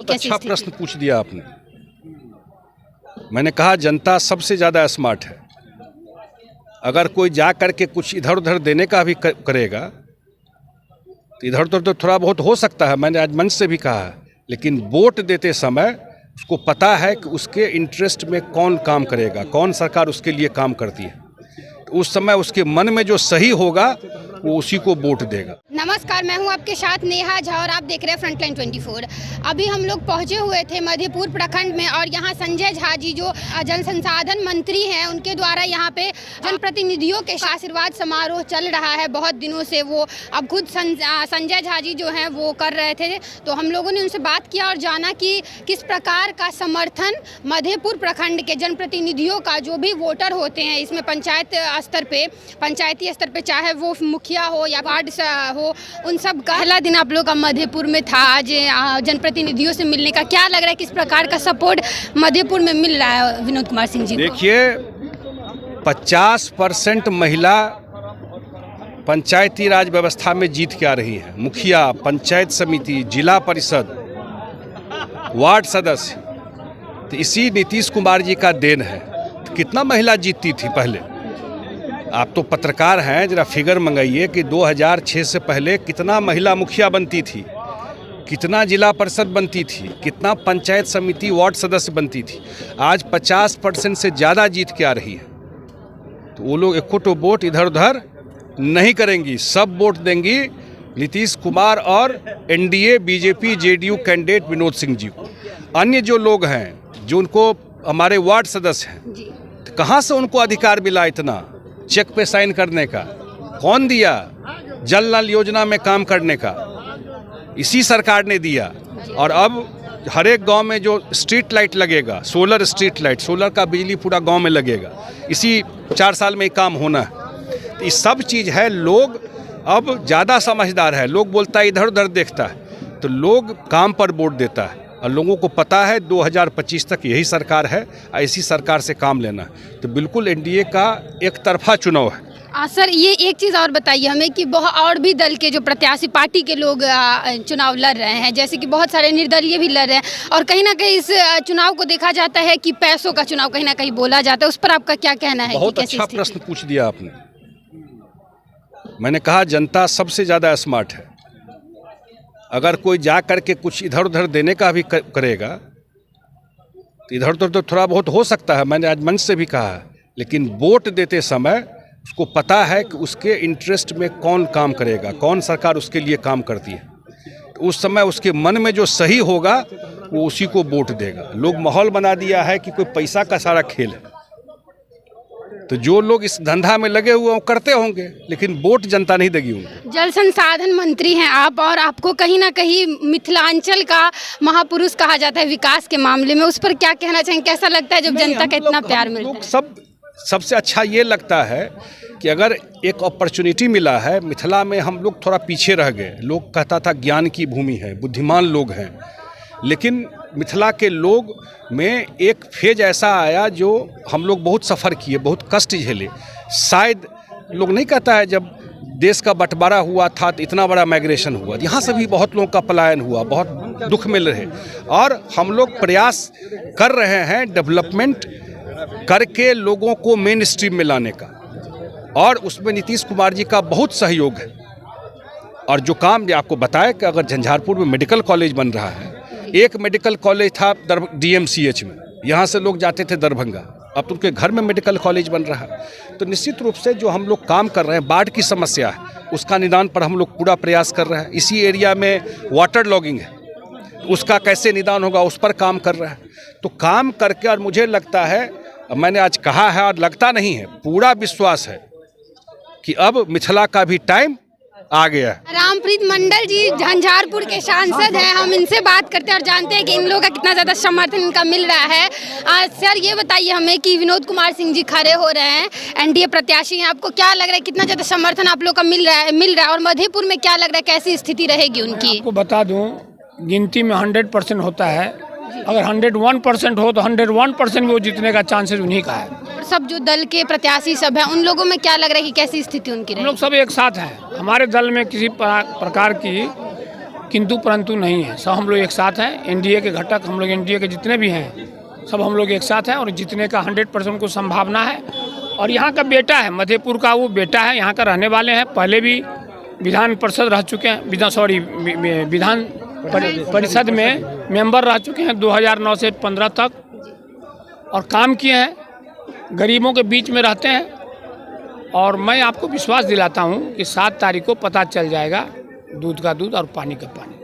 कैसी अच्छा स्थिति? प्रश्न पूछ दिया आपने। मैंने कहा जनता सबसे ज़्यादा स्मार्ट है। अगर कोई जा कर के कुछ इधर उधर देने का भी करेगा तो इधर उधर तो थोड़ा बहुत हो सकता है, मैंने आज मंच से भी कहा है, लेकिन वोट देते समय उसको पता है कि उसके इंटरेस्ट में कौन काम करेगा, कौन सरकार उसके लिए काम करती है। तो उस समय उसके मन में जो सही होगा वो उसी को वोट देगा। नमस्कार, मैं हूं आपके साथ नेहा झा और आप देख रहे हैं फ्रंटलाइन 24। अभी हम लोग पहुंचे हुए थे मधेपुर प्रखंड में और यहां संजय झा जी जो जल संसाधन मंत्री हैं उनके द्वारा यहां पे जनप्रतिनिधियों के आशीर्वाद समारोह चल रहा है बहुत दिनों से। वो अब खुद संजय झा जी जो हैं वो कर रहे थे, तो हम लोगों ने उनसे बात किया और जाना कि किस प्रकार का समर्थन मधेपुर प्रखंड के जनप्रतिनिधियों का, जो भी वोटर होते हैं इसमें पंचायती स्तर पे चाहे वो मुखिया हो या वार्ड हो, उन सब का पहला दिन आप लोग का मधेपुर में था। आज जनप्रतिनिधियों से मिलने का क्या लग रहा है, किस प्रकार का सपोर्ट मधेपुर में मिल रहा है विनोद कुमार सिंह जी को? देखिए 50% महिला पंचायती राज व्यवस्था में जीत के आ रही है। मुखिया, पंचायत समिति, जिला परिषद, वार्ड सदस्य, तो इसी नीतीश कुमार जी का देन है। तो कितना महिला जीतती थी पहले? आप तो पत्रकार हैं, जरा फिगर मंगाइए कि 2006 से पहले कितना महिला मुखिया बनती थी, कितना जिला परिषद बनती थी, कितना पंचायत समिति वार्ड सदस्य बनती थी। आज 50% से ज़्यादा जीत के आ रही है। तो वो लोग एको तो वोट इधर उधर नहीं करेंगी, सब वोट देंगी नीतीश कुमार और NDA BJP JDU candidate Vinod Singh ji को। अन्य जो लोग हैं, जो उनको हमारे वार्ड सदस्य हैं, तो कहाँ से उनको अधिकार मिला इतना चेक पे साइन करने का? कौन दिया? जल नल योजना में काम करने का इसी सरकार ने दिया। और अब हर एक गांव में जो स्ट्रीट लाइट लगेगा, सोलर स्ट्रीट लाइट, सोलर का बिजली पूरा गांव में लगेगा, इसी 4 साल में काम होना है। तो ये सब चीज़ है। लोग अब ज़्यादा समझदार है। लोग बोलता है इधर उधर देखता है, तो लोग काम पर वोट देता है। और लोगों को पता है 2025 तक यही सरकार है, ऐसी सरकार से काम लेना है। तो बिल्कुल एनडीए का एक तरफा चुनाव है। सर, ये एक चीज़ और बताइए हमें कि बहुत और भी दल के जो प्रत्याशी पार्टी के लोग चुनाव लड़ रहे हैं, जैसे कि बहुत सारे निर्दलीय भी लड़ रहे हैं, और कहीं ना कहीं इस चुनाव को देखा जाता है कि पैसों का चुनाव कहीं ना कहीं बोला जाता है। उस पर आपका क्या कहना है? बहुत अच्छा प्रश्न पूछ दिया आपने। मैंने कहा जनता सबसे ज़्यादा स्मार्ट है। अगर कोई जा कर के कुछ इधर उधर देने का भी करेगा तो इधर उधर तो थोड़ा बहुत हो सकता है, मैंने आज मंच से भी कहा है, लेकिन वोट देते समय उसको पता है कि उसके इंटरेस्ट में कौन काम करेगा, कौन सरकार उसके लिए काम करती है। तो उस समय उसके मन में जो सही होगा वो उसी को वोट देगा। लोग माहौल बना दिया है कि कोई पैसा का सारा खेल है। तो जो लोग इस धंधा में लगे हुए वो करते होंगे, लेकिन वोट जनता नहीं देगी उनको। जल संसाधन मंत्री हैं आप, और आपको कहीं ना कहीं मिथिलांचल का महापुरुष कहा जाता है विकास के मामले में। उस पर क्या कहना चाहेंगे? कैसा लगता है जब जनता का इतना प्यार मिलता है? सबसे अच्छा ये लगता है कि अगर एक अपॉर्चुनिटी मिला है। मिथिला में हम लोग थोड़ा पीछे रह गए। लोग कहता था ज्ञान की भूमि है, बुद्धिमान लोग हैं, लेकिन मिथिला के लोग में एक फेज ऐसा आया जो हम लोग बहुत सफ़र किए, बहुत कष्ट झेले। शायद लोग नहीं कहता है जब देश का बंटवारा हुआ था तो इतना बड़ा माइग्रेशन हुआ, यहाँ से भी बहुत लोगों का पलायन हुआ, बहुत दुख मिल रहे। और हम लोग प्रयास कर रहे हैं डेवलपमेंट करके लोगों को मेन स्ट्रीम में लाने का, और उसमें नीतीश कुमार जी का बहुत सहयोग है। और जो काम आपको बताया कि अगर झंझारपुर में मेडिकल कॉलेज बन रहा है, एक मेडिकल कॉलेज था DMCH में, यहाँ से लोग जाते थे दरभंगा, अब तो उनके घर में मेडिकल कॉलेज बन रहा है। तो निश्चित रूप से जो हम लोग काम कर रहे हैं, बाढ़ की समस्या है उसका निदान पर हम लोग पूरा प्रयास कर रहे हैं। इसी एरिया में वाटर लॉगिंग है, उसका कैसे निदान होगा उस पर काम कर रहा है। तो काम करके, और मुझे लगता है, मैंने आज कहा है और लगता नहीं है, पूरा विश्वास है कि अब मिथिला का भी टाइम आ गया। रामप्रीत मंडल जी झंझारपुर के सांसद हैं, हम इनसे बात करते हैं और जानते हैं कि इन लोगों का कितना ज़्यादा समर्थन इनका मिल रहा है। सर, ये बताइए हमें कि विनोद कुमार सिंह जी खड़े हो रहे हैं, एनडीए प्रत्याशी हैं, आपको क्या लग रहा है कितना ज़्यादा समर्थन आप लोग का मिल रहा है? और मधेपुर में क्या लग रहा है, कैसी स्थिति रहेगी उनकी? आपको बता दूँ, गिनती में 100% होता है। अगर 101% हो तो 101% वो जीतने का चांसेस उन्हीं का है। सब जो दल के प्रत्याशी सब हैं, उन लोगों में क्या लग रहा है कि कैसी स्थिति उनकी हम रहेगी? लोग सब एक साथ हैं। हमारे दल में किसी प्रकार की किंतु परंतु नहीं है। सब हम लोग एक साथ हैं, एनडीए के घटक हम लोग, एनडीए के जितने भी हैं सब हम लोग एक साथ हैं और जीतने का 100% को संभावना है। और यहाँ का बेटा है, मधेपुर का वो बेटा है, यहाँ का रहने वाले हैं, पहले भी विधान परिषद रह चुके हैं, विधान परिषद में मेंबर रह चुके हैं 2009 से 15 तक और काम किए हैं, गरीबों के बीच में रहते हैं। और मैं आपको विश्वास दिलाता हूँ कि 7 तारीख को पता चल जाएगा दूध का दूध और पानी का पानी।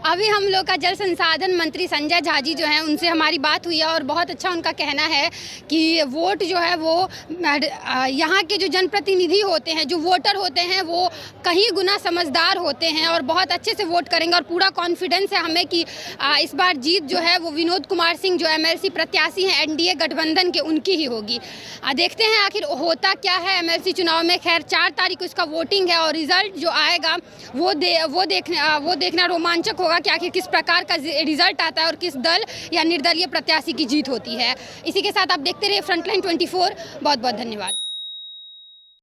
अभी हम लोग का जल संसाधन मंत्री संजय झा जी जो हैं उनसे हमारी बात हुई है और बहुत अच्छा उनका कहना है कि वोट जो है वो यहाँ के जो जनप्रतिनिधि होते हैं, जो वोटर होते हैं, वो कहीं गुना समझदार होते हैं और बहुत अच्छे से वोट करेंगे और पूरा कॉन्फिडेंस है हमें कि इस बार जीत जो है वो विनोद कुमार सिंह जो एमएलसी प्रत्याशी हैं एनडीए गठबंधन के, उनकी ही होगी। देखते हैं आखिर होता क्या है एमएलसी चुनाव में। खैर 4 तारीख को इसका वोटिंग है और रिजल्ट जो आएगा वो देखना रोमांचक होगा कि आखिर किस प्रकार का रिजल्ट आता है और किस दल या निर्दलीय प्रत्याशी की जीत होती है। इसी के साथ आप देखते रहिए फ्रंटलाइन 24। बहुत बहुत धन्यवाद।